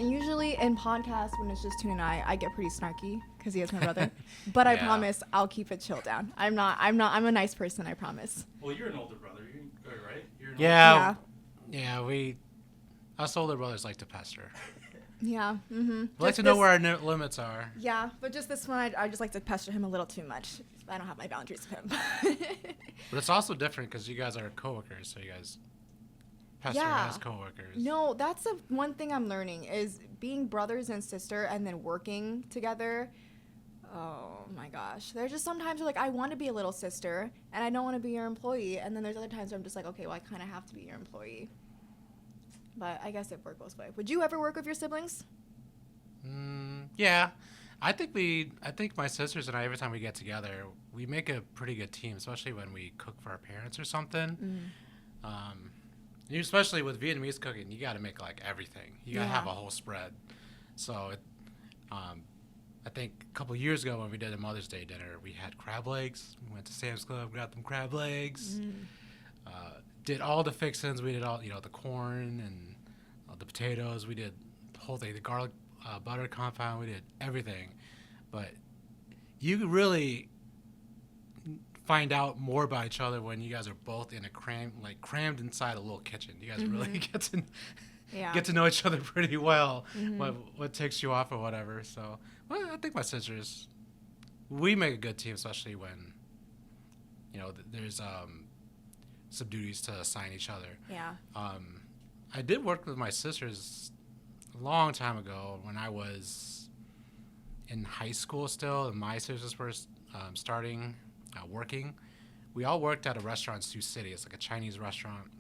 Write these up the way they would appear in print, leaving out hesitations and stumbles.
And usually in podcasts, when it's just Tune and I get pretty snarky because he is my brother. But I promise I'll keep it chill down. I'm a nice person, I promise. Well, you're an older brother, right? Yeah, us older brothers like to pester. Yeah. Mm-hmm. We like to know where our limits are. Yeah, but just this one, I just like to pester him a little too much. I don't have my boundaries with him. But it's also different because you guys are coworkers, so you guys pester as coworkers. No, that's the one thing I'm learning is being brothers and sister and then working together. Oh my gosh. There's just sometimes where, like, I want to be a little sister and I don't want to be your employee. And then there's other times where I'm just like, okay, well, I kind of have to be your employee. But I guess it works both ways. Would you ever work with your siblings? Yeah. I think my sisters and I, every time we get together, we make a pretty good team, especially when we cook for our parents or something. Especially with Vietnamese cooking, you got to make like everything. You got to have a whole spread. So I think a couple years ago when we did a Mother's Day dinner, we had crab legs. We went to Sam's Club, got them crab legs. Did all the fixings. We did all, the corn and the potatoes. We did the whole thing, the garlic butter compound. We did everything. But you really find out more about each other when you guys are both in a crammed inside a little kitchen. You guys really get to know each other pretty well. What takes you off or whatever. So, well, I think my sisters, we make a good team, especially when, there's some duties to assign each other. Yeah. I did work with my sisters a long time ago when I was in high school still, and my sisters were starting working. We all worked at a restaurant in Sioux City. It's like a Chinese restaurant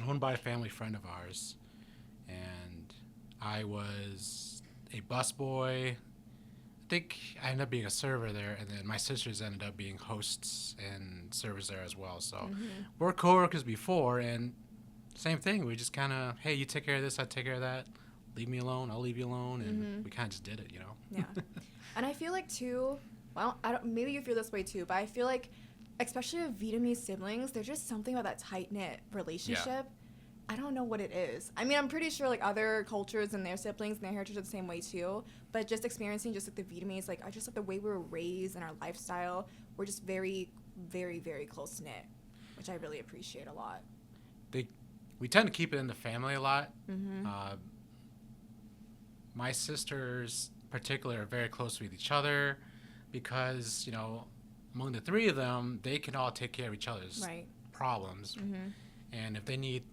owned by a family friend of ours. And I was a busboy. I think I ended up being a server there, and then my sisters ended up being hosts and servers there as well. So we're coworkers before, and same thing. We just kind of, hey, you take care of this, I take care of that. Leave me alone, I'll leave you alone, and we kind of just did it, Yeah. And I feel like, too, well, maybe you feel this way, too, but I feel like, especially with Vietnamese siblings, there's just something about that tight-knit relationship. Yeah. I don't know what it is. I mean, I'm pretty sure, like, other cultures and their siblings and their heritage are the same way, too. But just experiencing just, like, the Vietnamese, like, I just like the way we were raised and our lifestyle, we're just very, very, very close-knit, which I really appreciate a lot. We tend to keep it in the family a lot. My sisters, in particular, are very close with each other because, among the three of them, they can all take care of each other's problems. And if they need,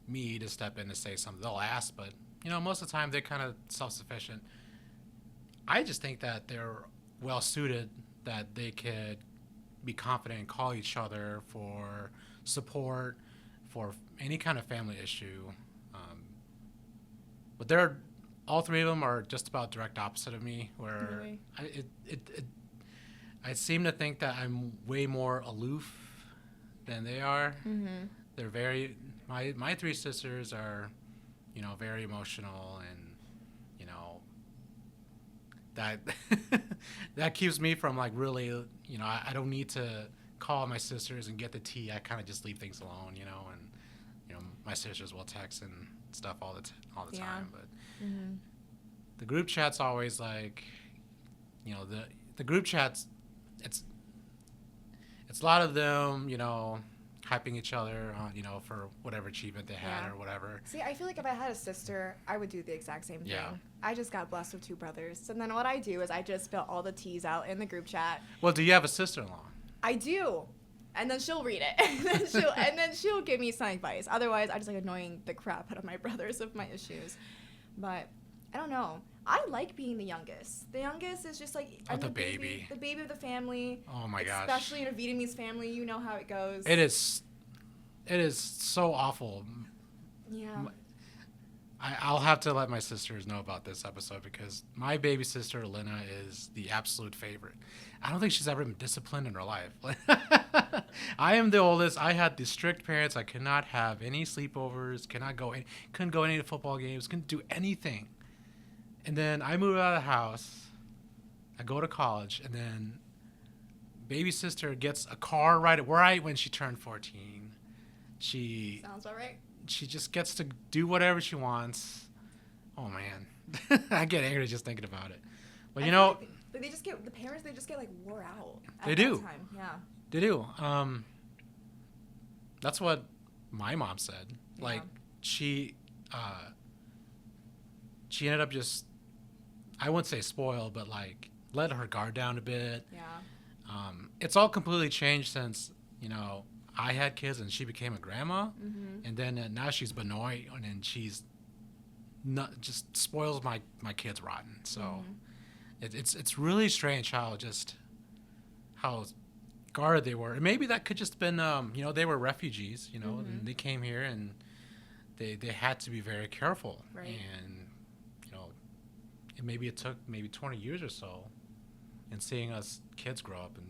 me to step in to say something, they'll ask. But, most of the time, they're kind of self-sufficient. I just think that they're well-suited, that they could be confident and call each other for support, for any kind of family issue. But all three of them are just about direct opposite of me, where I seem to think that I'm way more aloof than they are. They're my three sisters are, very emotional, and, that keeps me from, like, really, I don't need to call my sisters and get the tea. I kind of just leave things alone, and, my sisters will text and stuff all the time, but the group chat's always like, the group chats, it's a lot of them, hyping each other on, for whatever achievement they had or whatever. See, I feel like if I had a sister, I would do the exact same thing. Yeah. I just got blessed with two brothers. And then what I do is I just spill all the teas out in the group chat. Well, do you have a sister-in-law? I do. And then she'll read it. and then she'll give me some advice. Otherwise, I just like annoying the crap out of my brothers with my issues. But I don't know. I like being the youngest. The youngest is just like I'm the baby. The baby of the family. Oh my gosh. Especially in a Vietnamese family, you know how it goes. It is so awful. Yeah. I'll have to let my sisters know about this episode because my baby sister, Lena, is the absolute favorite. I don't think she's ever been disciplined in her life. I am the oldest. I had the strict parents. I could not have any sleepovers, couldn't go any football games, couldn't do anything. And then I moved out of the house. I go to college, and then baby sister gets a car right when she turned 14. Sounds all right. She just gets to do whatever she wants. Oh man, I get angry just thinking about it. But you feel know, like they just get the parents. They just get like wore out. At They that do. Time. Yeah. they do. That's what my mom said. Yeah. Like she ended up just, I wouldn't say spoiled, but like let her guard down a bit. Yeah. It's all completely changed since, I had kids and she became a grandma, and then now she's Benoit, and then she's not just spoils my kids rotten. So it's really strange how guarded they were, and maybe that could just been they were refugees, and they came here and they had to be very careful, Right. and maybe it took 20 years or so, and seeing us kids grow up and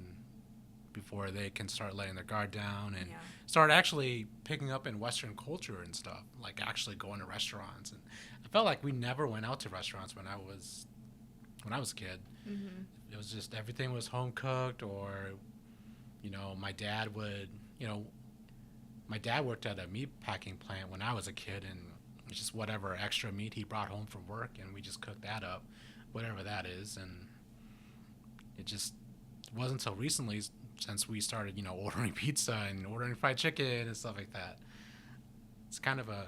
before they can start letting their guard down and start actually picking up in Western culture and stuff, like actually going to restaurants. And I felt like we never went out to restaurants when I was a kid. It was just everything was home cooked, or my dad worked at a meat packing plant when I was a kid, and it's just whatever extra meat he brought home from work, and we just cooked that up, whatever that is. And it just wasn't until recently since we started, ordering pizza and ordering fried chicken and stuff like that. It's kind of a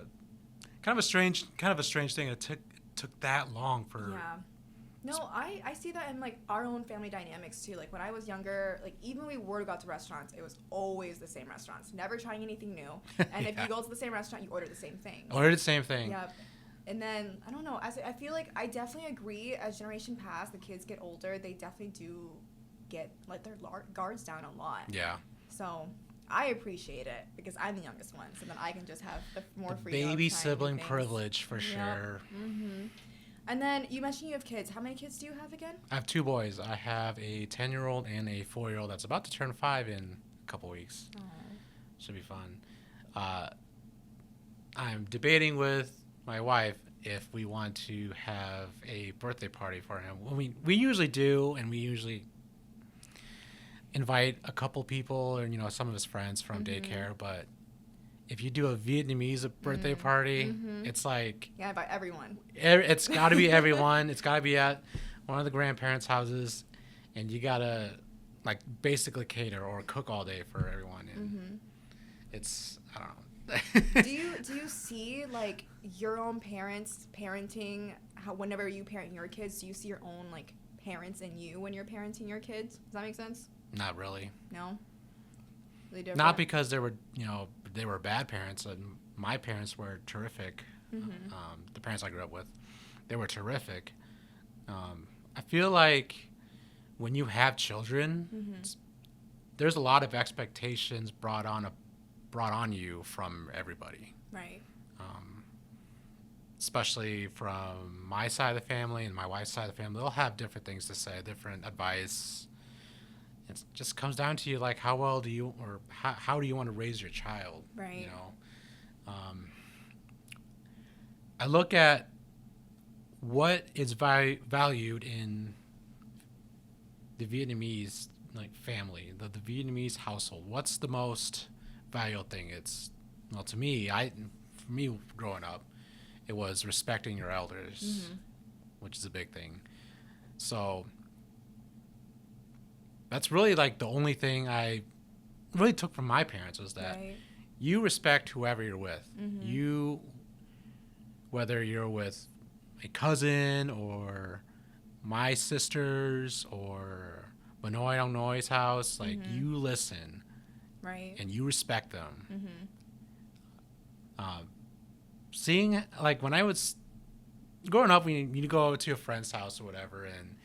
strange thing. It took that long for. Yeah. No, I see that in like our own family dynamics too. Like when I was younger, like even when we were to go out to restaurants, it was always the same restaurants, never trying anything new. And if you go to the same restaurant, you order the same thing. Order the same thing. Yep. And then I don't know. I feel like I definitely agree. As generation pass, the kids get older, they definitely do get like their guards down a lot. Yeah. So I appreciate it because I'm the youngest one, so then I can just have the more freedom. Baby of trying new sibling things. privilege for sure. And then you mentioned you have kids. How many kids do you have again? I have 2 boys. I have a 10-year-old and a 4-year-old that's about to turn 5 in a couple weeks. Oh. Should be fun. I'm debating with my wife if we want to have a birthday party for him. Well, we usually do, and we usually invite a couple people or some of his friends from daycare. But if you do a Vietnamese birthday party, it's like invite everyone. It's got to be everyone. It's got to be at one of the grandparents' houses, and you gotta like basically cater or cook all day for everyone. And it's, I don't know. do you see like your own parents parenting? How whenever you parent your kids, do you see your own like parents in you when you're parenting your kids? Does that make sense? Not really. No. Really different? Not because they were bad parents. And my parents were terrific. The parents I grew up with, they were terrific. I feel like when you have children, there's a lot of expectations brought on you from everybody. Right. Especially from my side of the family and my wife's side of the family, they'll have different things to say, different advice. It just comes down to you, like how well do you, or how do you want to raise your child? Right. I look at what is valued in the Vietnamese family, the Vietnamese household. What's the most valued thing? It's, well, to me, for me growing up, it was respecting your elders, which is a big thing. So that's really like the only thing I really took from my parents was that you respect whoever you're with. You, whether you're with a cousin or my sisters or Benoit on Noy's house, like you listen, right, and you respect them. Seeing like when I was growing up, when you go to a friend's house or whatever, and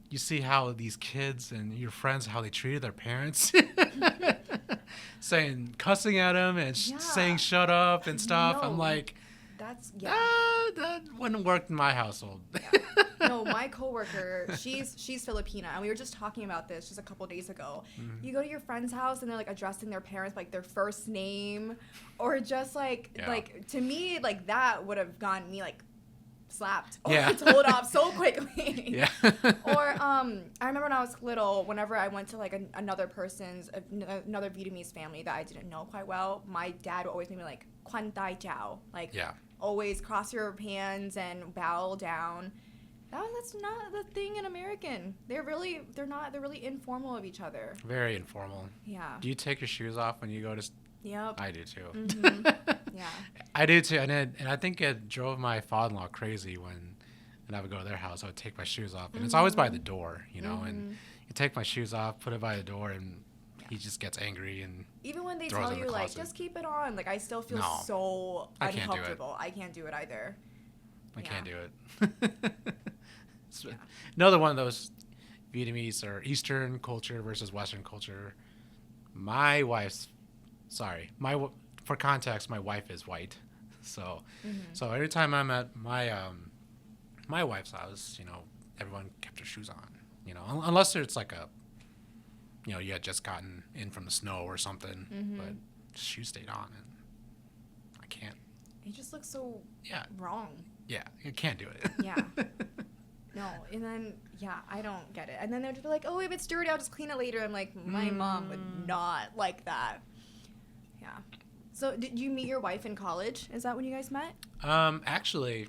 you see how these kids and your friends, how they treated their parents, cussing at them and saying shut up and stuff. No, I'm like, that wouldn't work in my household. No, my coworker, she's Filipina, and we were just talking about this just a couple days ago. You go to your friend's house and they're like addressing their parents by like their first name, or just like to me, like that would have gotten me like slapped or Yeah. told off so quickly. Yeah. Or I remember when I was little, whenever I went to like another Vietnamese family that I didn't know quite well, my dad would always make me like quan tai jiao, like always cross your hands and bow down. That's not the thing in American. They're really informal of each other. Very informal. Yeah. Do you take your shoes off when you go to? Yep. I do too. Mm-hmm. Yeah. I do too, and I think it drove my father-in-law crazy when I would go to their house. I would take my shoes off, and it's always by the door, you know. And you take my shoes off, put it by the door, and he just gets angry and even when they throws tell it in you the like closet. just keep it on, like I still feel so uncomfortable. I can't do it either. I can't do it. Another one of those Vietnamese or Eastern culture versus Western culture. For context, my wife is white, so every time I'm at my wife's house, you know, everyone kept their shoes on, you know, unless it's like you had just gotten in from the snow or something, but shoes stayed on, and I can't. It just looks so wrong. Yeah, you can't do it. Yeah. No, and then, I don't get it. And then they'll just be like, oh, if it's dirty, I'll just clean it later. I'm like, my mom would not like that. Yeah. So did you meet your wife in college? Is that when you guys met? Actually,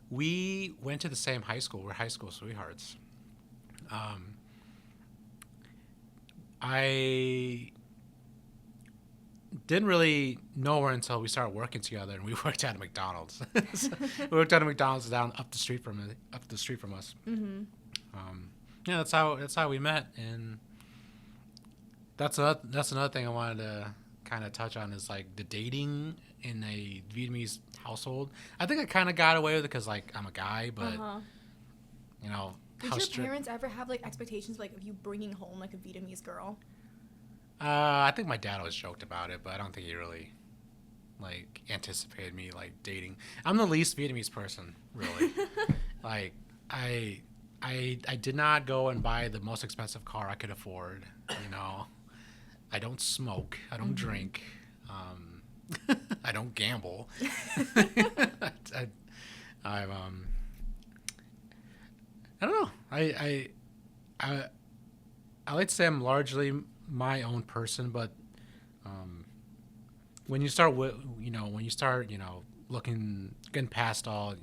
we went to the same high school. We're high school sweethearts. I didn't really know her until we started working together, and we worked at a McDonald's. We worked at a McDonald's up the street from us. Mm-hmm. That's how we met, and that's another thing I wanted to kind of touch on is like the dating in a Vietnamese household. I think I kind of got away with it because like I'm a guy, but you know. Did your parents ever have like expectations like of you bringing home like a Vietnamese girl? I think my dad always joked about it, but I don't think he really like anticipated me like dating. I'm the least Vietnamese person, really. Like I did not go and buy the most expensive car I could afford. You know, I don't smoke. I don't drink. I don't gamble. I don't know. I like to say I'm largely my own person, but when you start getting past all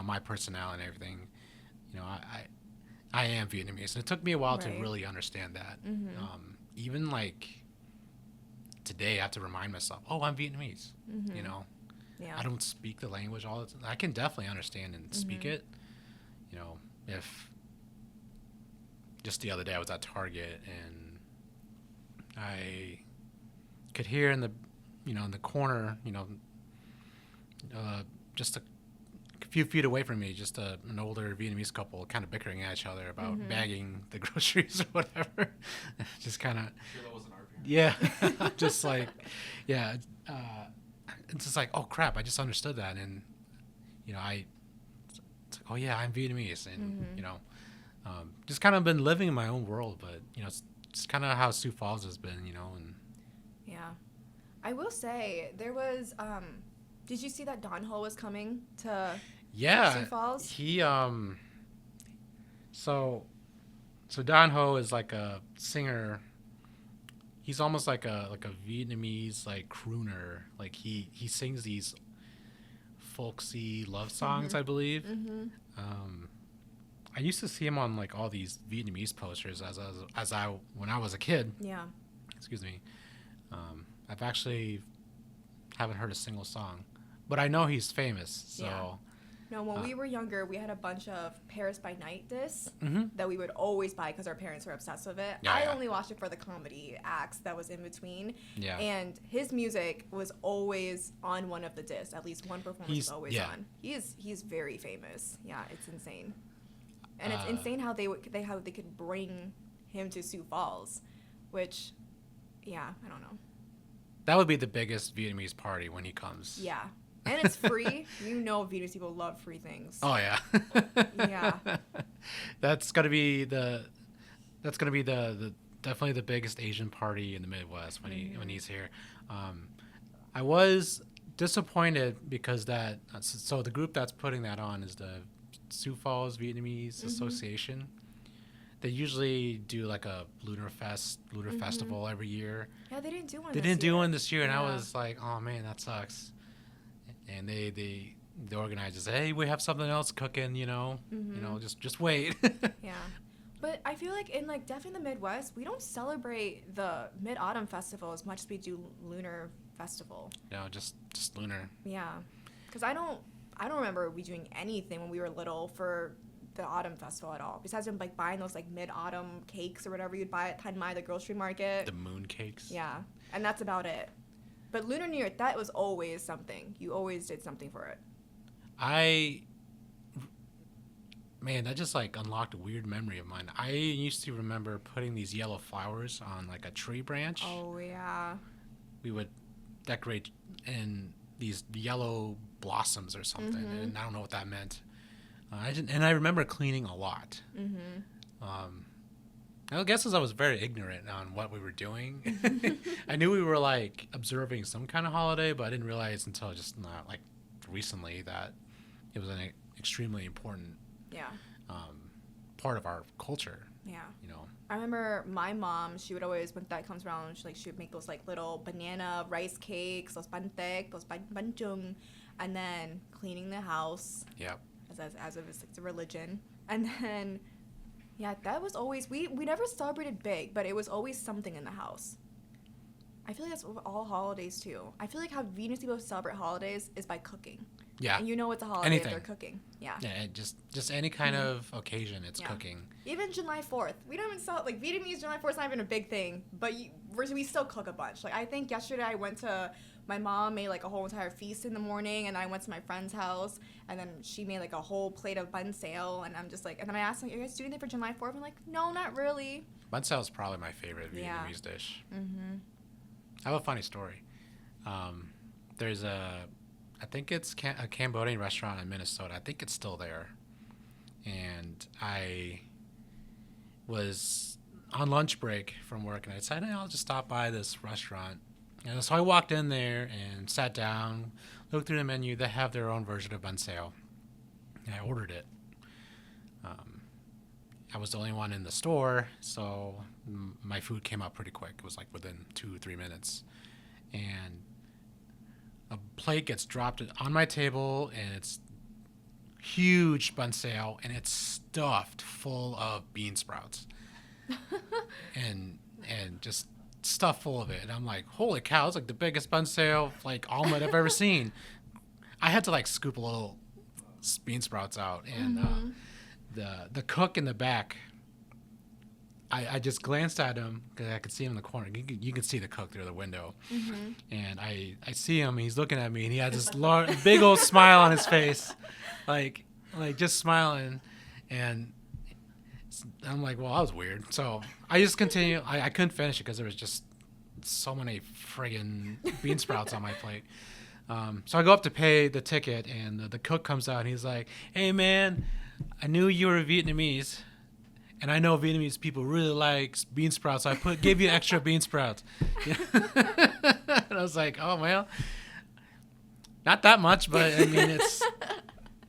my personality and everything, I am Vietnamese, and it took me a while to really understand that. Even like today, I have to remind myself, oh, I'm Vietnamese. You know, I don't speak the language all the time. I can definitely understand and speak it. You know, if just the other day I was at Target and I could hear in the corner, just a few feet away from me, just an older Vietnamese couple kind of bickering at each other about bagging the groceries or whatever. Just kind of. Sure that wasn't our parents. Yeah, just like, yeah, it's just like, oh crap, I just understood that, and it's like, oh yeah, I'm Vietnamese, and just kind of been living in my own world, but it's kind of how Sioux Falls has been, and yeah, I will say there was. Did you see that Don Ho was coming to Sioux Falls? He so Don Ho is like a singer. He's almost like a Vietnamese like crooner. Like he sings these folksy love songs, I believe. I used to see him on like all these Vietnamese posters when I was a kid. Yeah. Excuse me. I've actually haven't heard a single song, but I know he's famous. So. Yeah. No, when we were younger, we had a bunch of Paris by Night discs that we would always buy because our parents were obsessed with it. I only watched it for the comedy acts that was in between. Yeah. And his music was always on one of the discs. At least one performance was always on. He's very famous. Yeah, it's insane. And it's insane how they could bring him to Sioux Falls, which, yeah, I don't know. That would be the biggest Vietnamese party when he comes. Yeah. And it's free. Vietnamese people love free things. Oh yeah. Yeah. That's gonna be the definitely the biggest Asian party in the Midwest when he's here. I was disappointed because so the group that's putting that on is the Sioux Falls Vietnamese Association. They usually do like a lunar festival every year. Yeah, they didn't do one. They didn't do one this year, and I was like, oh man, that sucks. And the organizers say, hey, we have something else cooking, you know, just wait. Yeah. But I feel like in like definitely the Midwest, we don't celebrate the Mid-Autumn Festival as much as we do Lunar Festival. No, just lunar. Yeah, because I don't remember we doing anything when we were little for the Autumn Festival at all. Besides like buying those like Mid-Autumn cakes or whatever you'd buy at Tai Mai, the grocery market. The moon cakes. Yeah, and that's about it. But Lunar New Year, that was always something. You always did something for it. Man, that just like unlocked a weird memory of mine. I used to remember putting these yellow flowers on like a tree branch. Oh yeah. We would decorate in these yellow blossoms or something, and I don't know what that meant. I remember cleaning a lot. I guess as I was very ignorant on what we were doing. I knew we were like observing some kind of holiday, but I didn't realize until just like recently that it was an extremely important part of our culture. Yeah. You know. I remember my mom, she would always, when that comes around, she would make those like little banana rice cakes, those pantek, those banjung, and then cleaning the house. Yep. As if it's a religion. And then, yeah, that was always, we never celebrated big, but it was always something in the house. I feel like that's all holidays too. I feel like how Vietnamese people celebrate holidays is by cooking. Yeah. And you know it's a holiday if they're cooking. Yeah. Yeah, just any kind of occasion, it's cooking. Even July 4th. We don't even celebrate, like, Vietnamese July 4th is not even a big thing, but we still cook a bunch. Like, I think yesterday I went to, my mom made, like, a whole entire feast in the morning, and I went to my friend's house, and then she made, like, a whole plate of bun sao, and I'm just like, and then I asked them, are you guys doing anything for July 4th? I'm like, no, not really. Bun sao is probably my favorite Vietnamese dish. I have a funny story. There's I think it's a Cambodian restaurant in Minnesota. I think it's still there. And I was on lunch break from work, and I decided, hey, I'll just stop by this restaurant. And so I walked in there and sat down, looked through the menu. They have their own version of bun sao. And I ordered it. I was the only one in the store, so my food came out pretty quick. It was like within 2-3 minutes. And a plate gets dropped on my table, and it's huge bun sao, and it's stuffed full of bean sprouts. and just stuffed full of it. And I'm like, holy cow, it's like the biggest bun sao like omelet I've ever seen. I had to like scoop a little bean sprouts out, and the cook in the back, I just glanced at him because I could see him in the corner. You can see the cook through the window. And I see him, he's looking at me, and he has this big old smile on his face, like just smiling. And I'm like, well, that was weird. So I just continue. I couldn't finish it because there was just so many friggin' bean sprouts on my plate. So I go up to pay the ticket, and the cook comes out, and he's like, hey, man, I knew you were Vietnamese, and I know Vietnamese people really like bean sprouts, so I gave you extra bean sprouts. And I was like, oh, well, not that much, but I mean,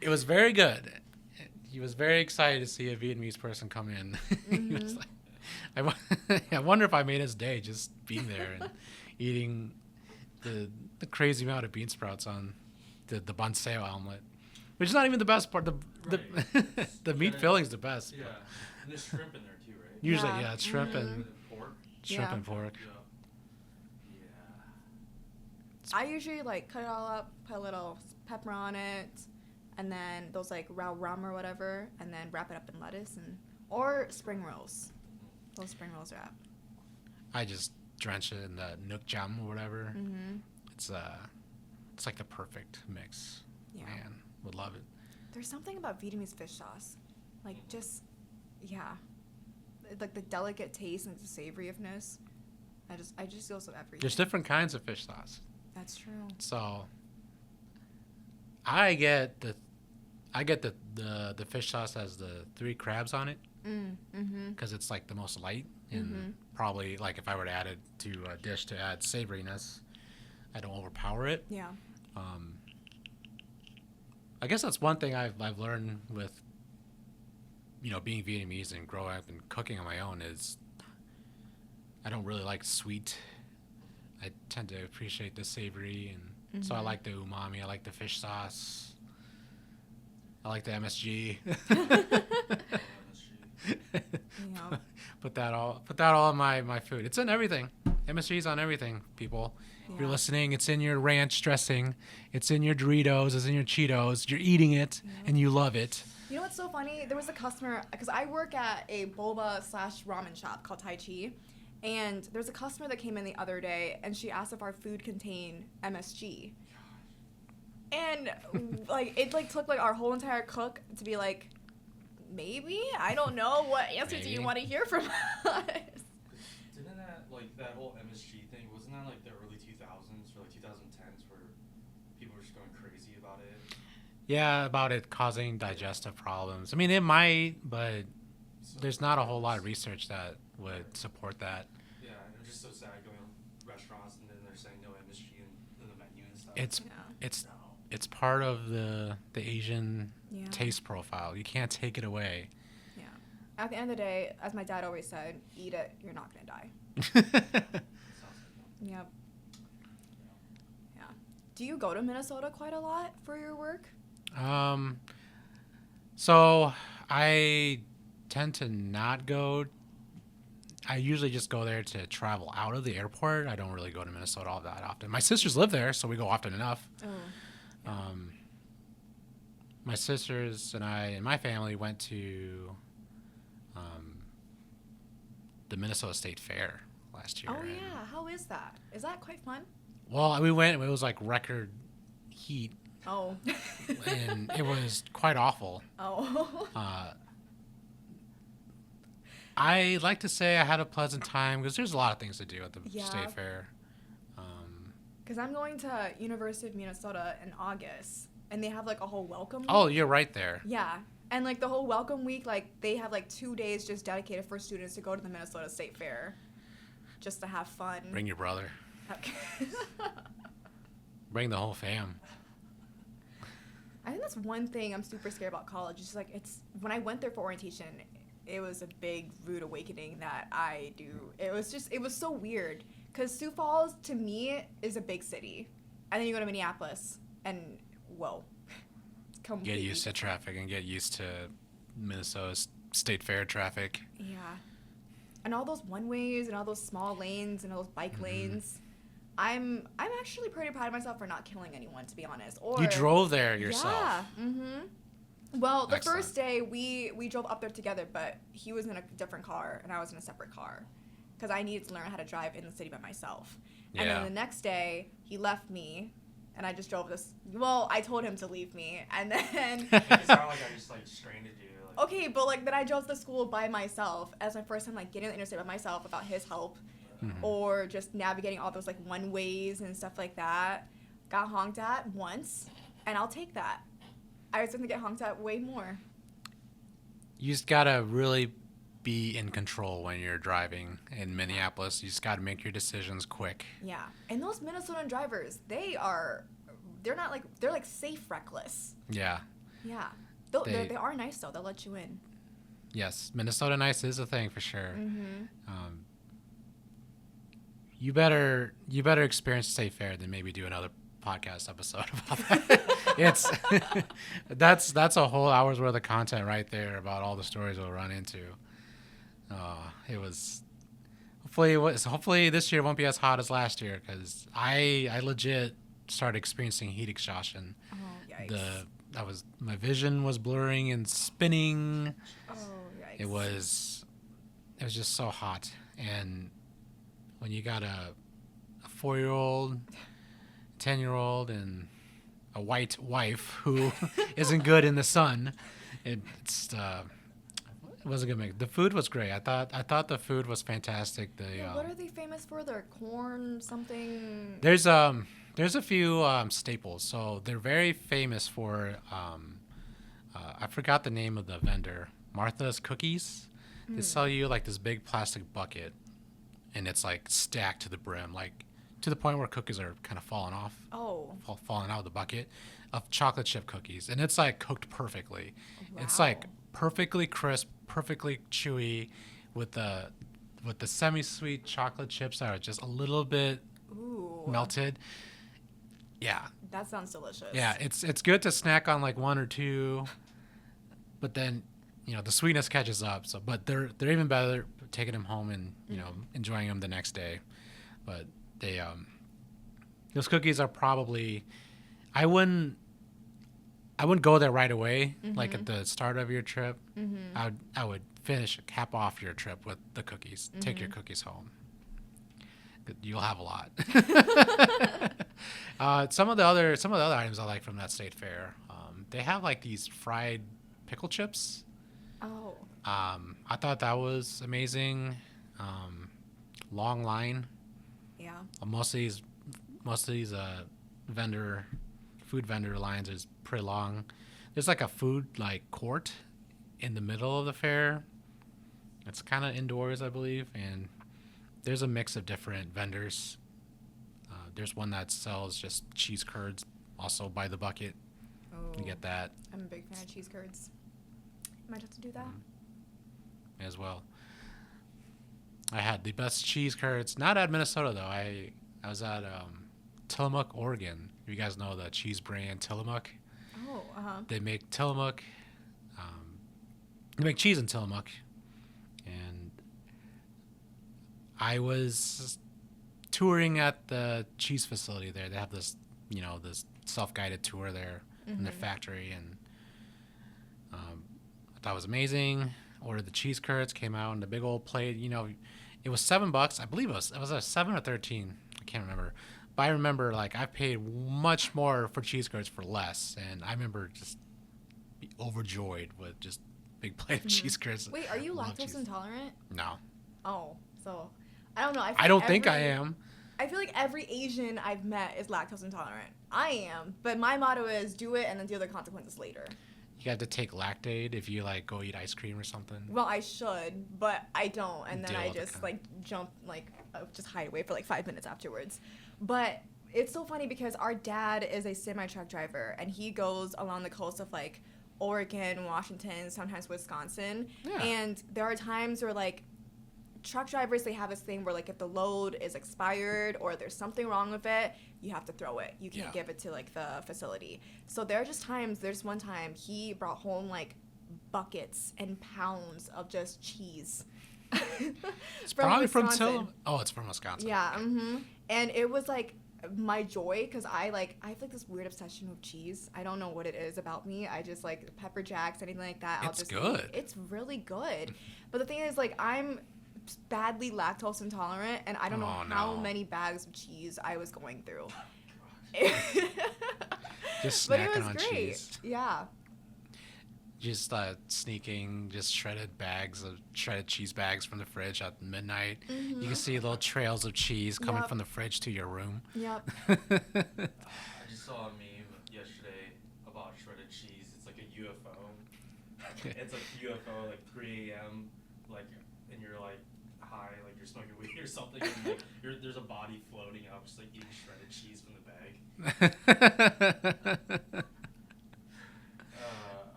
it was very good. He was very excited to see a Vietnamese person come in. He was like, I wonder if I made his day just being there and eating the crazy amount of bean sprouts on the bun sao omelet, which is not even the best part. The meat filling's the best. Yeah, and there's shrimp in there too, right? Usually, it's shrimp and pork. Shrimp and pork. Yeah. I usually like cut it all up, put a little pepper on it, and then those like rau rum or whatever, and then wrap it up in lettuce or spring rolls. Those spring rolls are up. I just drench it in the nook jam or whatever. It's like the perfect mix. Yeah. Man, would love it. There's something about Vietnamese fish sauce, like just like the delicate taste and the savoriness. I just feel so everything. There's different kinds of fish sauce. That's true. So I get the fish sauce has the 3 crabs on it because it's like the most light, and probably like if I were to add it to a dish to add savoriness, I don't overpower it. Yeah. I guess that's one thing I've learned with, being Vietnamese and growing up and cooking on my own is I don't really like sweet. I tend to appreciate the savory, and so I like the umami. I like the fish sauce. I like the MSG. Yeah. Put that all in my food. It's in everything. MSG's on everything, people. If you're listening, it's in your ranch dressing. It's in your Doritos. It's in your Cheetos. You're eating it, and you love it. You know what's so funny? There was a customer, because I work at a boba/ramen shop called Tai Chi, and there's a customer that came in the other day, and she asked if our food contained MSG. And, it took, our whole entire cook to be like, maybe? I don't know. What answer do you want to hear from us? Didn't that whole MSG thing, wasn't that, the early 2000s or, 2010s where people were just going crazy about it? Yeah, about it causing digestive problems. I mean, it might, but there's not a whole lot of research that would support that. Yeah, and it's just so sad going to restaurants and then they're saying no MSG in the menu and stuff. It's part of the Asian taste profile. You can't take it away. Yeah. At the end of the day, as my dad always said, eat it, you're not going to die. Yep. Yeah. Do you go to Minnesota quite a lot for your work? So I tend to not go. I usually just go there to travel out of the airport. I don't really go to Minnesota all that often. My sisters live there, so we go often enough. Oh. My sisters and I and my family went to the Minnesota State Fair last year. Oh, yeah. How is that? Is that quite fun? Well, we went. It was like record heat. Oh. And it was quite awful. Oh. I like to say I had a pleasant time because there's a lot of things to do at the State Fair. Because I'm going to University of Minnesota in August, and they have a whole welcome week. Oh, you're right there. Yeah. And the whole welcome week, they have 2 days just dedicated for students to go to the Minnesota State Fair just to have fun. Bring your brother. Okay. Bring the whole fam. I think that's one thing I'm super scared about college. It's when I went there for orientation, it was a big rude awakening that I do. It was so weird. Because Sioux Falls, to me, is a big city. And then you go to Minneapolis, and whoa. It's completely get used to traffic and get used to Minnesota State Fair traffic. Yeah. And all those one-ways and all those small lanes and all those bike lanes. I'm actually pretty proud of myself for not killing anyone, to be honest. Or you drove there yourself. Yeah. Mm-hmm. Well, the Excellent. first day, we drove up there together, but he was in a different car, and I was in a separate car. Because I needed to learn how to drive in the city by myself. Yeah. And then the next day, he left me, and I just drove this. Well, I told him to leave me, and then. It's not like I just stranded you. Okay, but then I drove to school by myself as my first time getting on the interstate by myself without his help, or just navigating all those one ways and stuff like that. Got honked at once, and I'll take that. I was gonna get honked at way more. You just gotta really be in control when you're driving in Minneapolis. You just got to make your decisions quick. Yeah. And those Minnesotan drivers, they're safe reckless. Yeah. Yeah. They are nice though. They'll let you in. Yes. Minnesota nice is a thing for sure. Mm-hmm. You better experience State Fair than maybe do another podcast episode about that. That's a whole hour's worth of content right there about all the stories we'll run into. It was hopefully this year won't be as hot as last year because I legit started experiencing heat exhaustion. Oh, yikes. My vision was blurring and spinning. Oh, yikes. It was just so hot, and when you got a 4-year-old, 10-year-old, and a white wife who isn't good in the sun, it wasn't gonna make. The food was great. I thought the food was fantastic. What are they famous for? Their corn something. There's a few staples. So they're very famous for. I forgot the name of the vendor. Martha's Cookies. They sell you this big plastic bucket, and it's stacked to the brim, to the point where cookies are kind of falling off. Oh. Falling out of the bucket of chocolate chip cookies, and it's like cooked perfectly. Wow. It's like perfectly crisp, perfectly chewy, with the semi-sweet chocolate chips that are just a little bit melted. Yeah. That sounds delicious. Yeah, it's good to snack on like one or two, but then the sweetness catches up. So, but they're even better taking them home and enjoying them the next day. But they those cookies are probably I wouldn't go there right away, like at the start of your trip. I would cap off your trip with the cookies. Take your cookies home. You'll have a lot. Some of the other items I like from that state fair, they have like these fried pickle chips. Oh. I thought that was amazing. Long line. Yeah. Most of these food vendor lines is pretty long. There's like a food court in the middle of the fair. It's kind of indoors, I believe, and there's a mix of different vendors. There's one that sells just cheese curds, also by the bucket. Oh. You get that. I'm a big fan of cheese curds. Might have to do that. As well. I had the best cheese curds, not at Minnesota though. I was at Tillamook, Oregon. You guys know the cheese brand Tillamook? Oh, uh-huh. They make Tillamook. They make cheese in Tillamook. And I was touring at the cheese facility there. They have this, this self-guided tour there in their factory, and I thought it was amazing. Ordered the cheese curds, came out in the big old plate. It was $7. I believe it was a 7 or 13. I can't remember. But I remember I paid much more for cheese curds for less, and I remember just be overjoyed with just big plate of cheese curds. Wait, are you lactose intolerant? No. Oh, so I don't know. I don't think I am. I feel like every Asian I've met is lactose intolerant. I am, but my motto is do it and then deal with the consequences later. You have to take Lactaid if you go eat ice cream or something. Well, I should, but I don't, and then I just jump just hide away for 5 minutes afterwards. But it's so funny because our dad is a semi-truck driver, and he goes along the coast of Oregon, Washington, sometimes Wisconsin, and there are times where truck drivers, they have this thing where if the load is expired or there's something wrong with it, you have to throw it. You can't give it to the facility. So there are just times, there's one time he brought home buckets and pounds of just cheese. It's probably from Tillamook. Oh, it's from Wisconsin. Yeah. And it was my joy, because I have this weird obsession with cheese. I don't know what it is about me. I just pepper jacks, anything like that. It's good. It's really good. But the thing is I'm badly lactose intolerant, and I don't know how many bags of cheese I was going through. Just but it snacking was on great. cheese. Yeah. Just sneaking shredded cheese bags from the fridge at midnight. You can see little trails of cheese coming from the fridge to your room. Yep. I just saw a meme yesterday about shredded cheese. It's like a UFO. It's UFO 3 a.m. And you're high, you're smoking weed or something, and there's a body floating out just eating shredded cheese from the bag.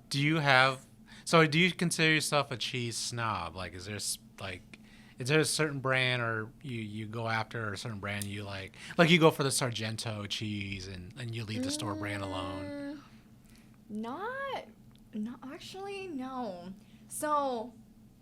Do you consider yourself a cheese snob? Is there a certain brand or you go after, or a certain brand you like you go for the Sargento cheese and you leave the store brand alone? Actually, no. So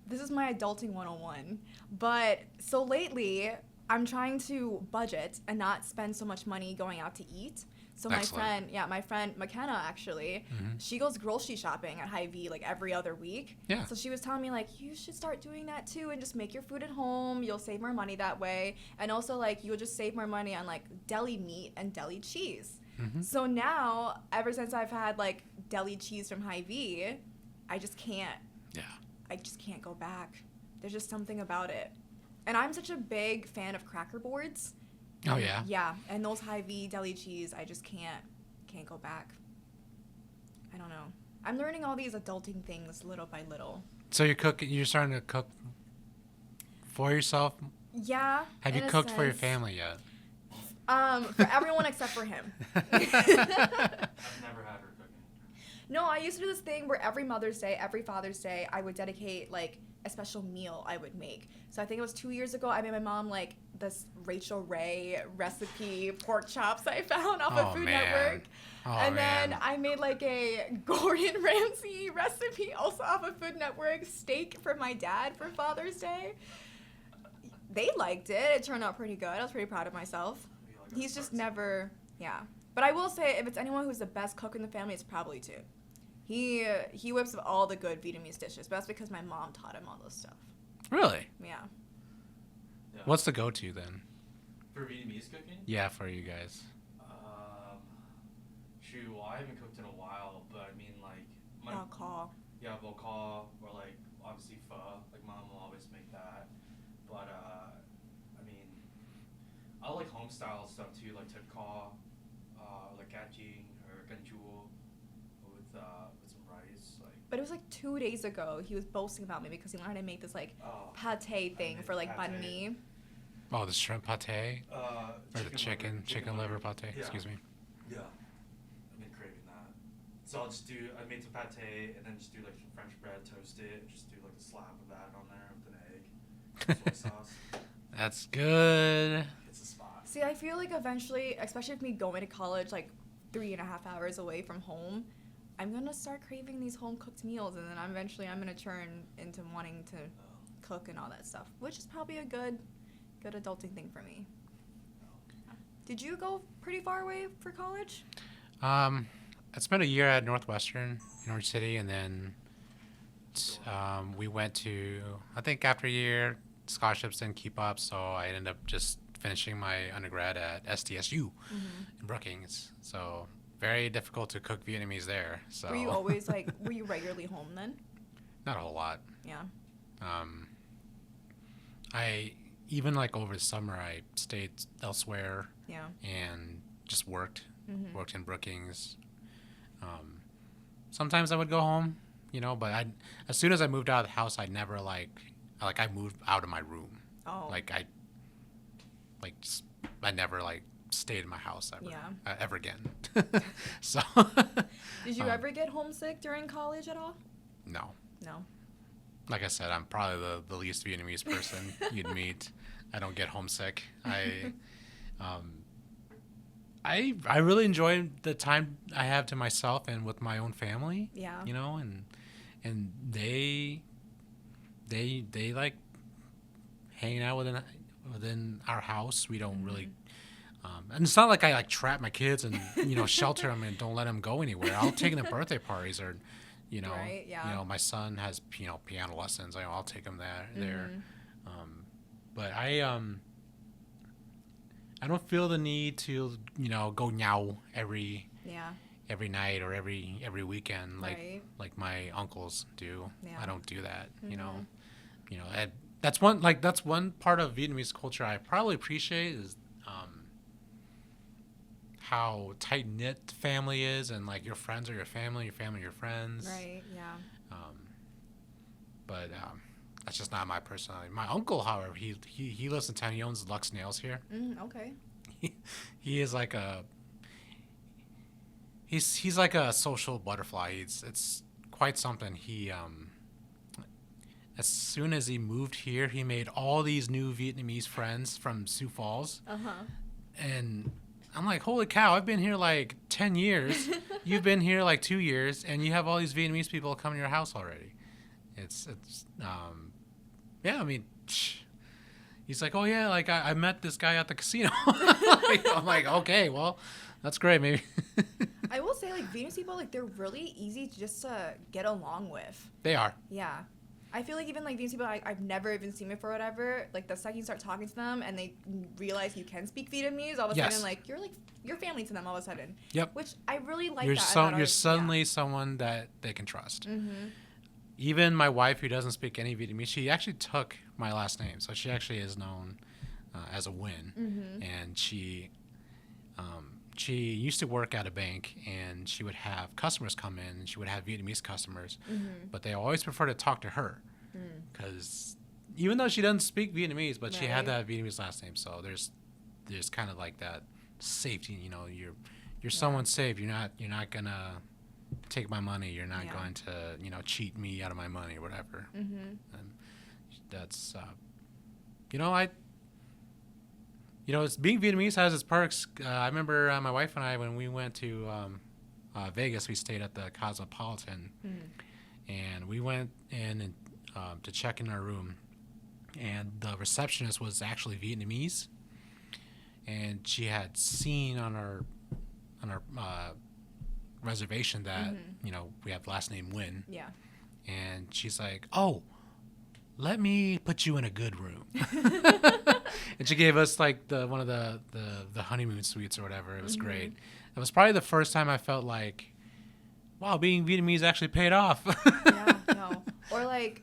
this is my adulting 101. But so lately, I'm trying to budget and not spend so much money going out to eat. So Excellent. my friend McKenna, actually, she goes grocery shopping at Hy-Vee every other week. Yeah. So she was telling me you should start doing that too, and just make your food at home. You'll save more money that way, and also you'll just save more money on deli meat and deli cheese. So now, ever since I've had deli cheese from Hy-Vee, I just can't. Yeah. I just can't go back. There's just something about it. And I'm such a big fan of cracker boards. Oh, yeah? Yeah, and those Hy-Vee deli cheese, I just can't go back. I don't know. I'm learning all these adulting things little by little. So you're starting to cook for yourself Yeah. Have you cooked for your family yet? For everyone except for him. I've never had her cooking. No, I used to do this thing where every Mother's Day, every Father's Day, I would dedicate like a special meal I would make. So I think it was 2 years ago, I made my mom like this Rachel Ray recipe pork chops I found off of Food Network. And then I made like a Gordon Ramsay recipe also off of Food Network steak for my dad for Father's Day. They liked it. It turned out pretty good. I was pretty proud of myself. He's just never, yeah. But I will say, if it's anyone who's the best cook in the family, it's probably Tu. He whips up all the good Vietnamese dishes, but that's because my mom taught him all those stuff. Really? Yeah. What's the go-to then? For Vietnamese cooking? Yeah, for you guys. Well, I haven't cooked in a while, but I mean, like... Bò kho. Yeah, bò kho, or like, obviously pho. Like, mom will always make that. But, I mean, I like home-style stuff too, like thep kho, like gaching, or ganchul, with some rice. Like. But it was like 2 days ago, he was boasting about me because he learned how to make this like pate thing for like banh mi. Oh, the shrimp pate? Or the chicken liver pate, yeah. Excuse me. Yeah. I've been craving that. So I made some pate and then just do like some French bread, toast it, and just do like a slab of that on there with an egg, soy sauce. That's good. It's a spot. See, I feel like eventually, especially with me going to college like 3.5 hours away from home, I'm gonna start craving these home cooked meals, and then eventually I'm gonna turn into wanting to cook and all that stuff, which is probably a good adulting thing for me. Did you go pretty far away for college? I spent a year at Northwestern in Orange City, and then we went to, I think after a year, scholarships didn't keep up, so I ended up just finishing my undergrad at SDSU in Brookings. So very difficult to cook Vietnamese there. So were you always like, were you regularly home then? Not a whole lot. Yeah. I even like over the summer I stayed elsewhere. Yeah. And just worked in Brookings. Sometimes I would go home, but as soon as I moved out of the house, I never I moved out of my room. Oh. I never stayed in my house ever. Yeah. Ever again. So. Did you ever get homesick during college at all? No. No. Like I said, I'm probably the least Vietnamese person you'd meet. I don't get homesick. I really enjoy the time I have to myself and with my own family. Yeah. And they like hanging out within our house. We don't really. And it's not like I trap my kids and shelter them and don't let them go anywhere. I'll take them to birthday parties or. Right, yeah. My son has piano lessons. I'll take him there. But I don't feel the need to go nhau every night or every weekend like my uncles do. Yeah. I don't do that. And that's one part of Vietnamese culture I probably appreciate is how tight-knit family is, and your friends are your family are your friends. Right, yeah. But that's just not my personality. My uncle, however, he lives in town. He owns Lux Nails here. Okay. He is he's like a social butterfly. It's quite something. He as soon as he moved here, he made all these new Vietnamese friends from Sioux Falls. And I'm like, holy cow, I've been here 10 years. You've been here 2 years, and you have all these Vietnamese people coming to your house already. Yeah, I mean, he's like, oh yeah, I met this guy at the casino. I'm like, okay, well, that's great, maybe. I will say, Vietnamese people, they're really easy just to get along with. They are. Yeah. I feel like even Vietnamese people I've never even seen before or whatever, the second you start talking to them and they realize you can speak Vietnamese, all of a sudden you're family to them all of a sudden. Yep. Which I really like you're that. You're suddenly someone that they can trust. Even my wife, who doesn't speak any Vietnamese, she actually took my last name, so she actually is known as a Nguyen, and she used to work at a bank, and she would have customers come in, and she would have Vietnamese customers, but they always prefer to talk to her because, even though she doesn't speak Vietnamese, but she had Right. that Vietnamese last name, so there's kind of like that safety. You know, you're someone safe. You're not gonna take my money. You're not going to cheat me out of my money or whatever. And that's it's being Vietnamese has its perks. I remember my wife and I, when we went to Vegas, we stayed at the Cosmopolitan, and we went in and, to check in our room, and the receptionist was actually Vietnamese, and she had seen on our reservation that we have last name Nguyen. Yeah. And she's like, "Oh, let me put you in a good room." And she gave us like one of the honeymoon suites or whatever. It was great. It was probably the first time I felt like, wow, being Vietnamese actually paid off. Yeah, no. Or like,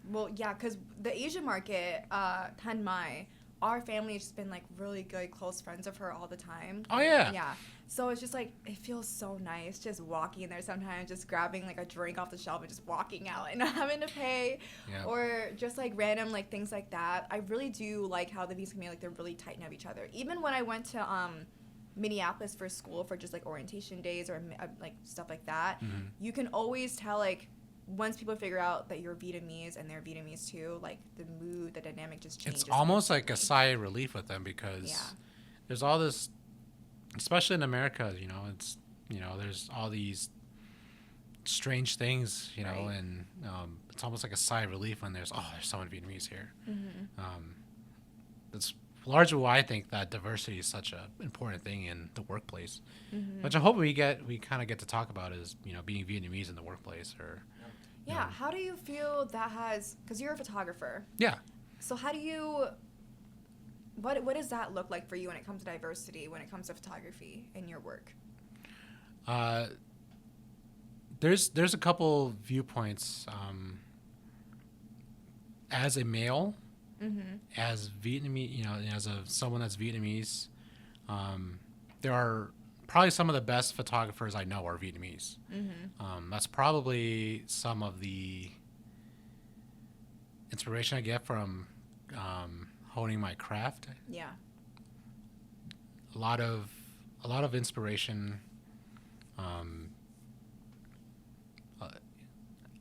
well, yeah, because the Asian market, Tan Mai, our family has just been like really good, close friends of her all the time. Oh, yeah. Yeah. So it's just like, it feels so nice just walking in there sometimes, just grabbing like a drink off the shelf and just walking out and not having to pay. Yeah. Or just like random like things like that. I really do like how the Vietnamese community, like they're really tight of each other. Even when I went to Minneapolis for school for just like orientation days or like stuff like that, you can always tell like once people figure out that you're Vietnamese and they're Vietnamese too, like the mood, the dynamic just changes. It's almost like a sigh of relief with them because there's all this, especially in America, it's there's all these strange things, and it's almost like a sigh of relief when there's someone Vietnamese here. That's largely why I think that diversity is such an important thing in the workplace, which I hope we kind of get to talk about is being Vietnamese in the workplace or. Yeah, how do you feel that has? Because you're a photographer. Yeah. So how do you? What does that look like for you when it comes to diversity? When it comes to photography in your work? There's a couple viewpoints. As a male, as Vietnamese, as someone that's Vietnamese, there are probably some of the best photographers I know are Vietnamese. That's probably some of the inspiration I get from honing my craft. Yeah. A lot of inspiration.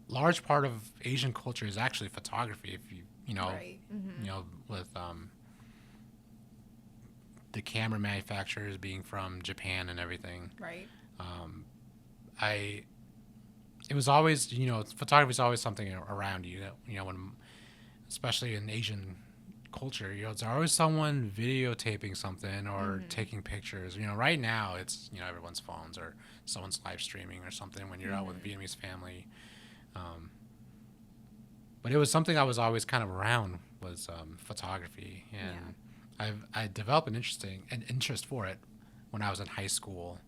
Large part of Asian culture is actually photography. If you know, right. With the camera manufacturers being from Japan and everything. Right. It was always, photography is always something around you that, when, especially in Asian culture, there's always someone videotaping something or taking pictures. Right now it's, everyone's phones or someone's live streaming or something when you're out with a Vietnamese family. But it was something I was always kind of around was photography, and I developed an interest for it when I was in high school.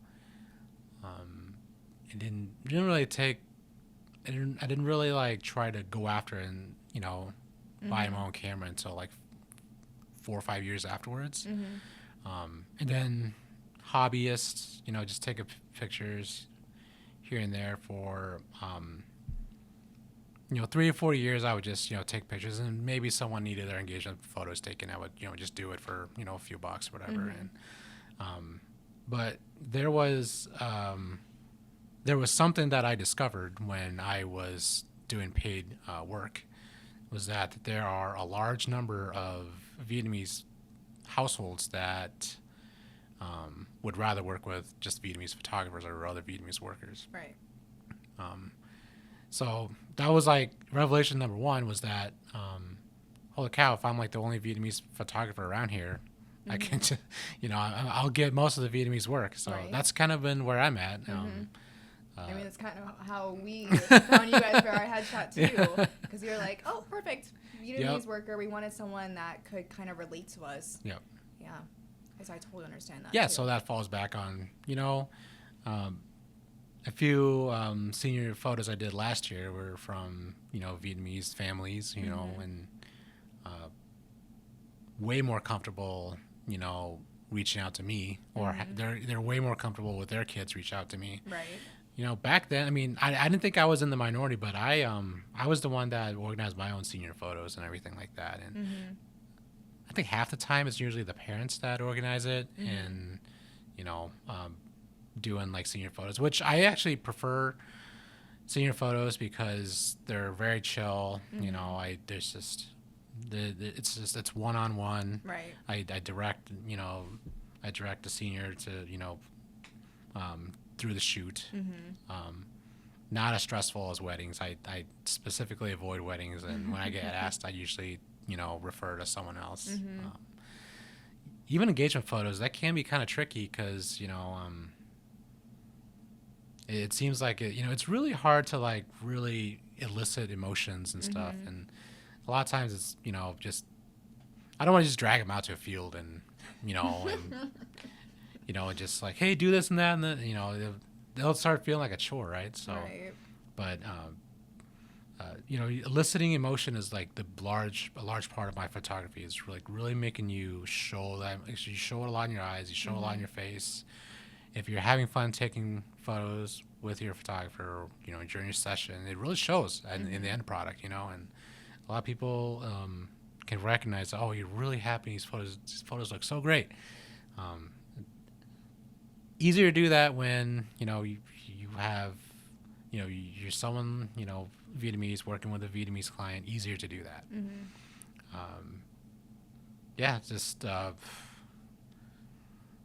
It didn't really take. I didn't really like try to go after and buy my own camera until like 4 or 5 years afterwards. And then hobbyists, just take pictures here and there for 3 or 4 years. I would just take pictures, and maybe someone needed their engagement photos taken. I would just do it for a few bucks or whatever. And but there was something that I discovered when I was doing paid work, was that there are a large number of Vietnamese households that would rather work with just Vietnamese photographers or other Vietnamese workers. Right. So that was like revelation number one, was that, holy cow, if I'm like the only Vietnamese photographer around here, I can, I'll get most of the Vietnamese work. So that's kind of been where I'm at. I mean, it's kind of how we found you guys for our headshot too, because you're like, oh, perfect, Vietnamese worker. We wanted someone that could kind of relate to us. Yep. Yeah. I totally understand that. Yeah. Too. So that falls back on, a few senior photos I did last year were from, Vietnamese families, and way more comfortable, reaching out to me, or they're way more comfortable with their kids reach out to me. Right. Back then, I mean, I didn't think I was in the minority, but I was the one that organized my own senior photos and everything like that. And I think half the time it's usually the parents that organize it and, doing like senior photos, which I actually prefer senior photos because they're very chill. There's just it's one-on-one. Right. I direct the senior to through the shoot. Not as stressful as weddings. I specifically avoid weddings, and when I get asked, I usually refer to someone else. Even engagement photos, that can be kind of tricky because it seems like it's really hard to like really elicit emotions and stuff, and a lot of times it's just I don't want to just drag them out to a field and and just like, hey, do this and that, and then they'll start feeling like a chore, right? So, right. But eliciting emotion is like a large part of my photography. Is really making you show that. You show it a lot in your eyes. You show a lot in your face. If you're having fun taking photos with your photographer, during your session, it really shows in the end product. And a lot of people can recognize, oh, you're really happy. These photos look so great. Easier to do that when you have you're someone Vietnamese working with a Vietnamese client. Easier to do that.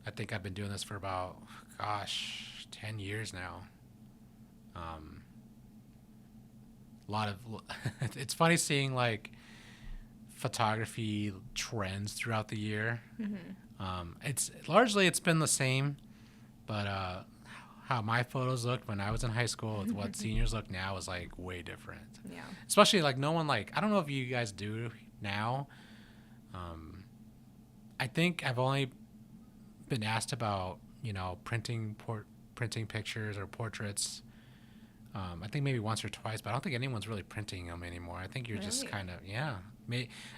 I think I've been doing this for about 10 years now. It's funny seeing like photography trends throughout the year. It's been the same, but how my photos looked when I was in high school with what seniors look now is like way different. Yeah. Especially like no one like, I don't know if you guys do now. I think I've only been asked about, printing pictures or portraits. I think maybe once or twice, but I don't think anyone's really printing them anymore. I think you're just kind of,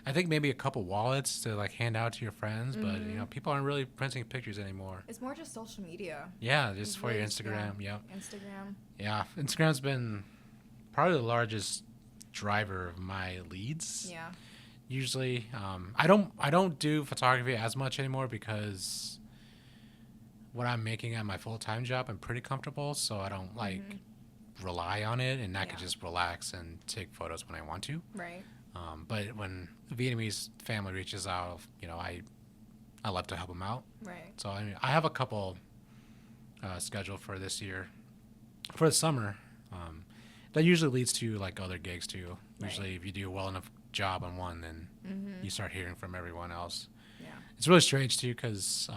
I think maybe a couple wallets to like hand out to your friends, but people aren't really printing pictures anymore. It's more just social media. Yeah, just for your Instagram. Yeah. Yep. Instagram. Yeah, Instagram's been probably the largest driver of my leads. Yeah. Usually, I don't do photography as much anymore because what I'm making at my full-time job, I'm pretty comfortable, so I don't rely on it, and I can just relax and take photos when I want to. Right. But when the Vietnamese family reaches out, I love to help them out. Right. So I have a couple scheduled for this year, for the summer. That usually leads to like other gigs too. Right. Usually, if you do a well enough job on one, then you start hearing from everyone else. Yeah. It's really strange too because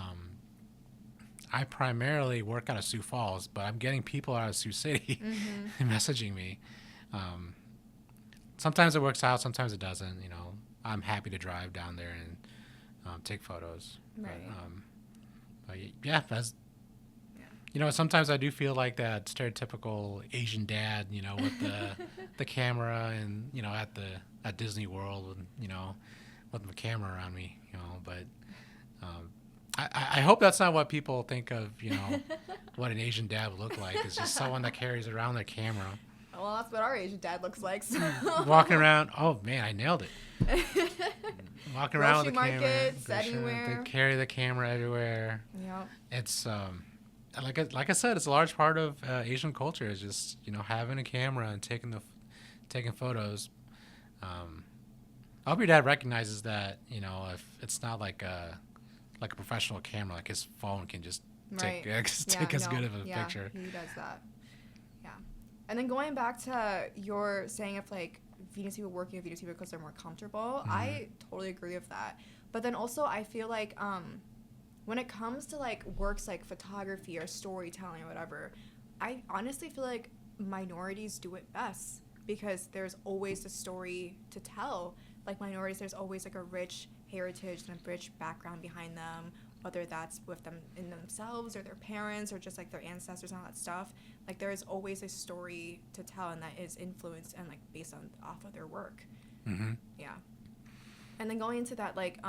I primarily work out of Sioux Falls, but I'm getting people out of Sioux City messaging me. Sometimes it works out, sometimes it doesn't. I'm happy to drive down there and take photos. Right. But that's. Sometimes I do feel like that stereotypical Asian dad, with the camera and at Disney World, and with the camera around me, But I hope that's not what people think of, what an Asian dad would look like. It's just someone that carries around their camera. Well, that's what our Asian dad looks like. So. Walking around. Oh man, I nailed it. Walking around with the camera. Markets, anywhere. They carry the camera everywhere. Yep. It's like I said, it's a large part of Asian culture is just having a camera and taking photos. I hope your dad recognizes that if it's not like a professional camera, like his phone can just take as good of a picture. He does that. Yeah. And then going back to your saying of like Vietnamese people working with Vietnamese people because they're more comfortable, I totally agree with that. But then also I feel like when it comes to like works like photography or storytelling or whatever, I honestly feel like minorities do it best because there's always a story to tell. Like minorities, there's always like a rich heritage and a rich background behind them, whether that's with them in themselves or their parents or just like their ancestors and all that stuff. Like there is always a story to tell, and that is influenced and like based off of their work. Yeah. And then going into that, like,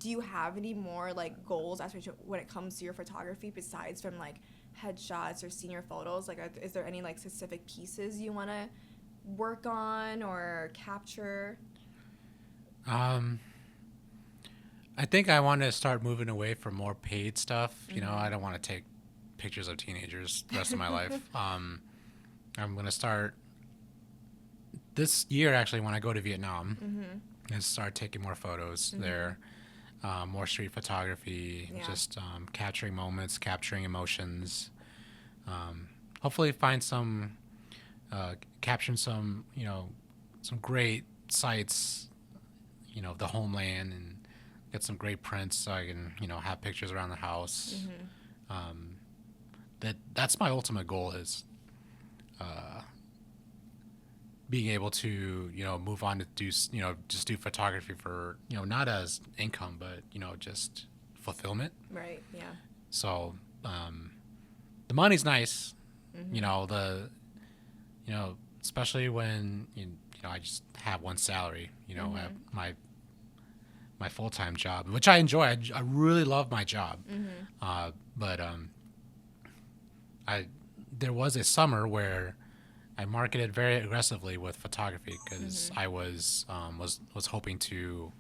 do you have any more like goals as when it comes to your photography besides from like headshots or senior photos? Like, is there any like specific pieces you want to work on or capture? I think I want to start moving away from more paid stuff. You know, I don't want to take pictures of teenagers the rest of my life. I'm going to start this year, actually, when I go to Vietnam, and start taking more photos there, more street photography, just capturing moments, capturing emotions. Hopefully find capturing some, you know, some great sites, you know, the homeland, and get some great prints so I can, you know, have pictures around the house. That's my ultimate goal, is being able to, you know, move on to do, you know, just do photography for, you know, not as income, but, you know, just fulfillment. Right. Yeah. So the money's nice, you know, especially when, you know, I just have one salary, you know, at my full-time job, which I enjoy. I really love my job. But there was a summer where I marketed very aggressively with photography, because I was hoping to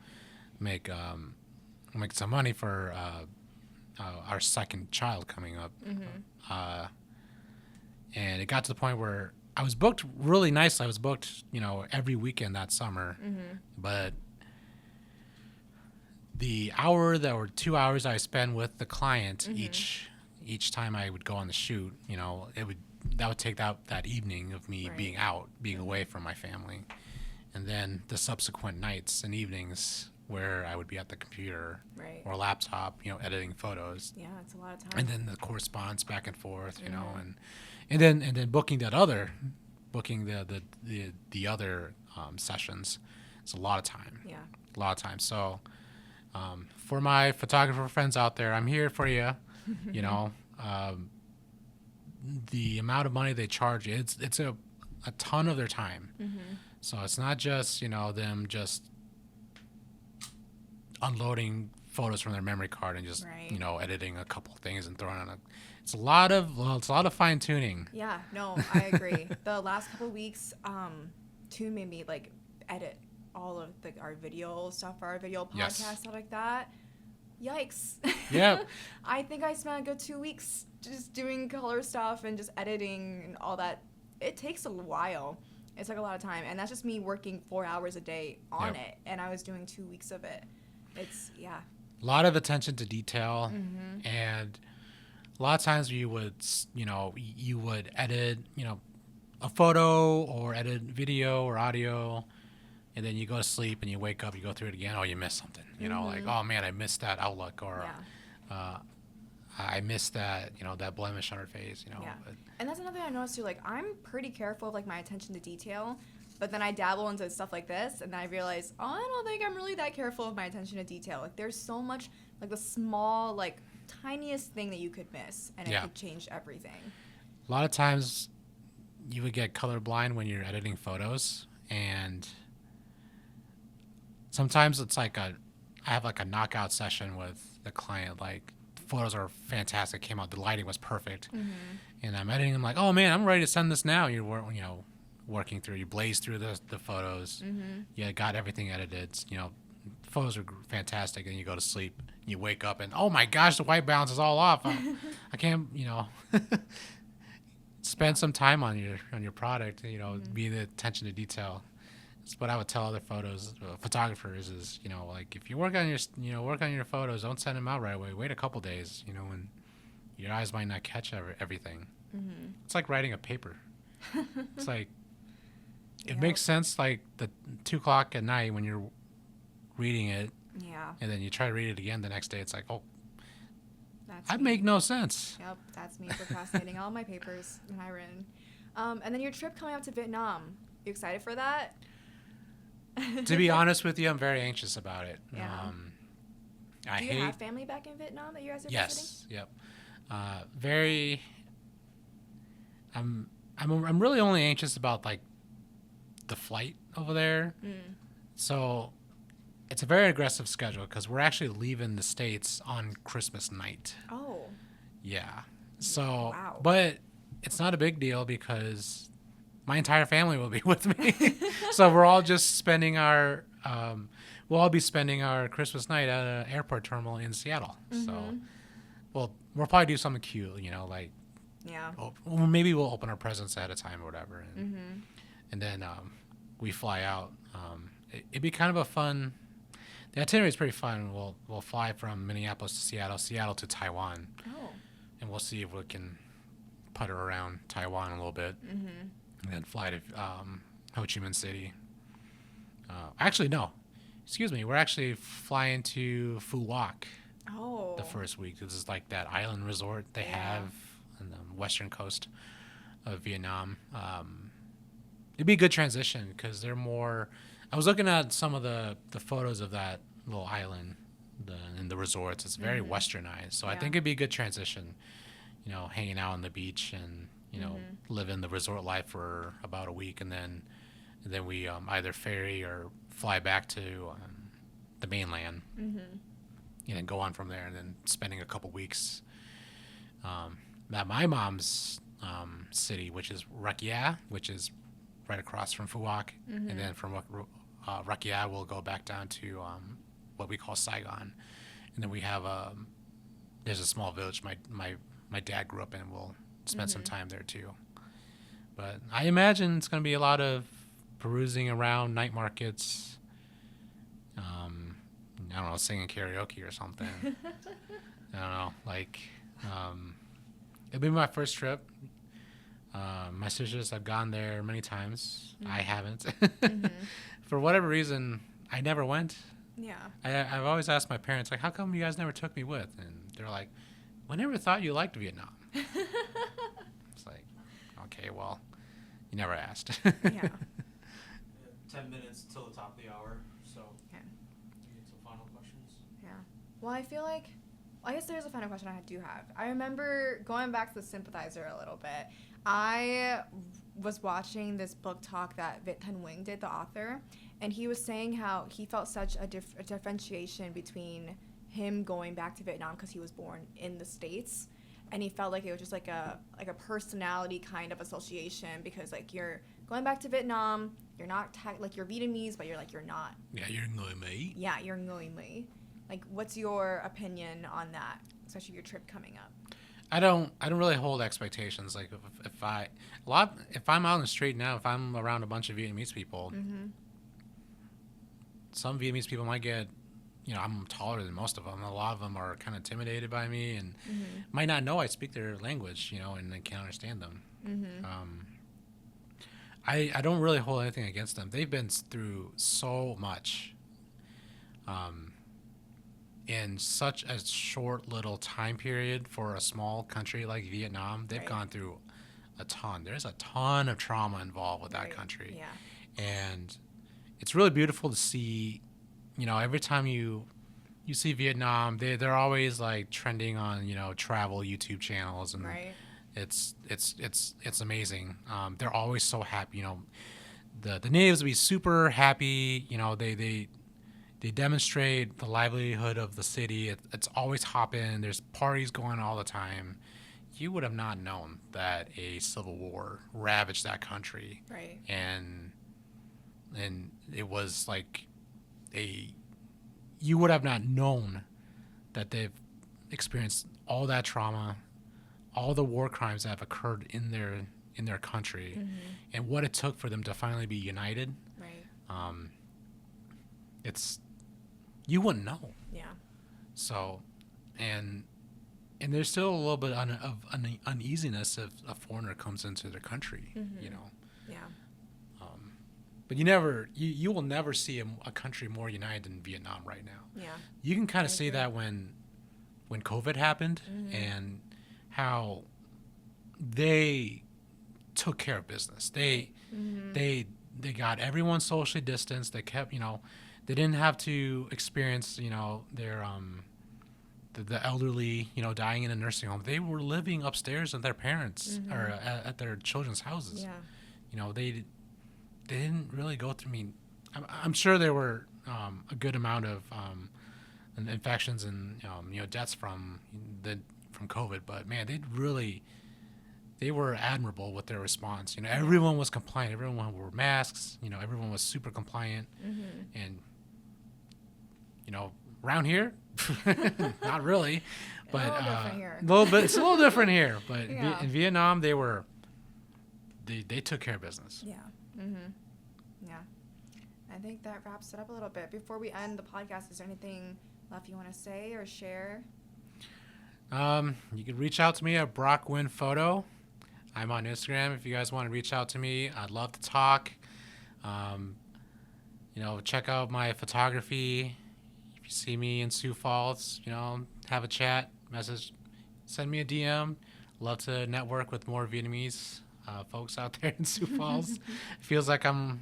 make some money for our second child coming up. And it got to the point where I was booked really nicely. I was booked, you know, every weekend that summer, but the hour or 2 hours I spend with the client each time I would go on the shoot, you know, that would take that evening of me being out, being away from my family, and then the subsequent nights and evenings where I would be at the computer or laptop, you know, editing photos. Yeah, it's a lot of time. And then the correspondence back and forth, you know, and then booking the other sessions. It's a lot of time. Yeah, a lot of time. So. For my photographer friends out there, I'm here for you. You know, the amount of money they charge, it's a ton of their time. So it's not just, you know, them just unloading photos from their memory card and just you know, editing a couple things and throwing on it's a lot of fine tuning. Yeah, no, I agree. The last couple of weeks, too, made me like edit all of our video stuff for our video podcast, stuff like that. Yikes. Yeah. I think I spent a good 2 weeks just doing color stuff and just editing and all that. It takes a while. It's like a lot of time. And that's just me working 4 hours a day on it. And I was doing 2 weeks of it. It's, a lot of attention to detail. And a lot of times you would edit, you know, a photo or edit video or audio, and then you go to sleep and you wake up, you go through it again. Oh, you missed something. You know, like, oh man, I missed that outlook, or I missed that, you know, that blemish on her face. You know. Yeah. And that's another thing I noticed too. Like, I'm pretty careful of like my attention to detail, but then I dabble into stuff like this, and then I realize, oh, I don't think I'm really that careful of my attention to detail. Like, there's so much, like the small, like tiniest thing that you could miss, and it could change everything. A lot of times, you would get colorblind when you're editing photos, and sometimes it's like I have like a knockout session with the client. Like, the photos are fantastic, came out, the lighting was perfect, and I'm editing them like, oh man, I'm ready to send this now. You're working through, you blaze through the photos, you got everything edited. You know, photos are fantastic, and you go to sleep, you wake up, and oh my gosh, the white balance is all off. I can't, you know. Spend some time on your product. You know, be the attention to detail. That's what I would tell other photographers is, you know, like, if you work on your photos, don't send them out right away. Wait a couple days, you know, and your eyes might not catch everything. It's like writing a paper. It's like, it makes sense, like, the 2 o'clock at night when you're reading it. Yeah. And then you try to read it again the next day. It's like, oh, that make no sense. Yep, that's me procrastinating all my papers when I written. And then your trip coming up to Vietnam. You excited for that? To be honest with you, I'm very anxious about it. Yeah. Do you have family back in Vietnam that you guys are visiting? Yep. I'm really only anxious about like the flight over there. So it's a very aggressive schedule because we're actually leaving the States on Christmas night. Oh. Yeah. So, Wow. but it's not a big deal because my entire family will be with me. So we're all just spending we'll all be spending our Christmas night at an airport terminal in Seattle. So, we'll probably do something cute, like, Yeah. or maybe we'll open our presents ahead of time or whatever. And then we fly out. It'd be kind of a fun. The itinerary is pretty fun. We'll fly from Minneapolis to Seattle to Taiwan, Oh. and we'll see if we can putter around Taiwan a little bit, and then fly to Ho Chi Minh City. Actually, no. Excuse me. We're actually flying to Phu Quoc Oh. the first week. This is like that island resort they have on the western coast of Vietnam. It'd be a good transition because they're more. I was looking at some of the photos of that little island, in the resorts. It's very westernized, so I think it'd be a good transition. Hanging out on the beach and living the resort life for about a week, and then we either ferry or fly back to the mainland, and go on from there, and then spending a couple weeks at my mom's city, which is Rakia, which is right across from Phu Quoc, and then from Rakia we'll go back down to what we call Saigon, and then we have there's a small village my dad grew up in. We'll spend some time there too. But I imagine it's going to be a lot of perusing around night markets. I don't know, singing karaoke or something. I don't know, like it'll be my first trip. My sisters have gone there many times. I haven't. For whatever reason, I never went. Yeah. I've always asked my parents, like, how come you guys never took me with? And they're like, we never thought you liked Vietnam. It's like, okay, well, you never asked. Yeah. 10 minutes till the top of the hour, so Okay. we get some final questions. Yeah. Well, I guess there's a final question I do have. I remember going back to the sympathizer a little bit. I was watching this book talk that Viet Nguyen did, the author, and he was saying how he felt such a differentiation between him going back to Vietnam because he was born in the States, and he felt like it was just like a personality kind of association because like you're going back to Vietnam, you're not like you're Vietnamese, but you're not. Yeah, you're Người Mỹ. Yeah, you're Người Mỹ. Like, what's your opinion on that, especially your trip coming up? I don't really hold expectations. Like if I'm out on the street now, if I'm around a bunch of Vietnamese people, some Vietnamese people might get, I'm taller than most of them. A lot of them are kind of intimidated by me and might not know I speak their language, and they can't understand them. I don't really hold anything against them. They've been through so much in such a short little time period for a small country like Vietnam. They've gone through a ton. There's a ton of trauma involved with that country. Yeah. And it's really beautiful to see, every time you see Vietnam, they're always like trending on, travel YouTube channels, and it's amazing. They're always so happy. The natives will be super happy. They demonstrate the livelihood of the city. It's always hopping. There's parties going all the time. You would have not known that a civil war ravaged that country. Right. And it was like you would have not known that they've experienced all that trauma, all the war crimes that have occurred in their country, and what it took for them to finally be united. Right. You wouldn't know. Yeah. So, and there's still a little bit of uneasiness if a foreigner comes into their country, Yeah. But you will never see a country more united than Vietnam right now. Yeah. You can kind of see that when COVID happened and how they took care of business. They got everyone socially distanced. They kept, they didn't have to experience, their the elderly, dying in a nursing home. They were living upstairs with their parents or at their children's houses. Yeah. They didn't really go through. I mean, I'm sure there were a good amount of infections and deaths from the from COVID, but man, they were admirable with their response. You know, everyone was compliant. Everyone wore masks. You know, everyone was super compliant. And, you know, around here, not really, but a little different here. It's a little different here. But Yeah. in Vietnam, they took care of business. Yeah. Yeah. I think that wraps it up a little bit. Before we end the podcast, is there anything left you want to say or share? You can reach out to me at Brock Nguyen Photo. I'm on Instagram. If you guys want to reach out to me, I'd love to talk. You know, check out my photography. If you see me in Sioux Falls, you know, have a chat, message, send me a DM. Love to network with more Vietnamese folks out there in Sioux Falls. It feels like I'm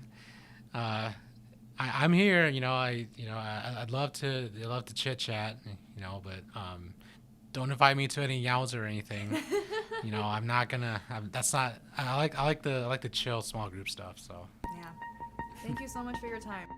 here. You know, I'd love to chit chat. You know, but don't invite me to any yowls or anything. You know, I'm not gonna. I like the chill small group stuff. So. Yeah. Thank you so much for your time.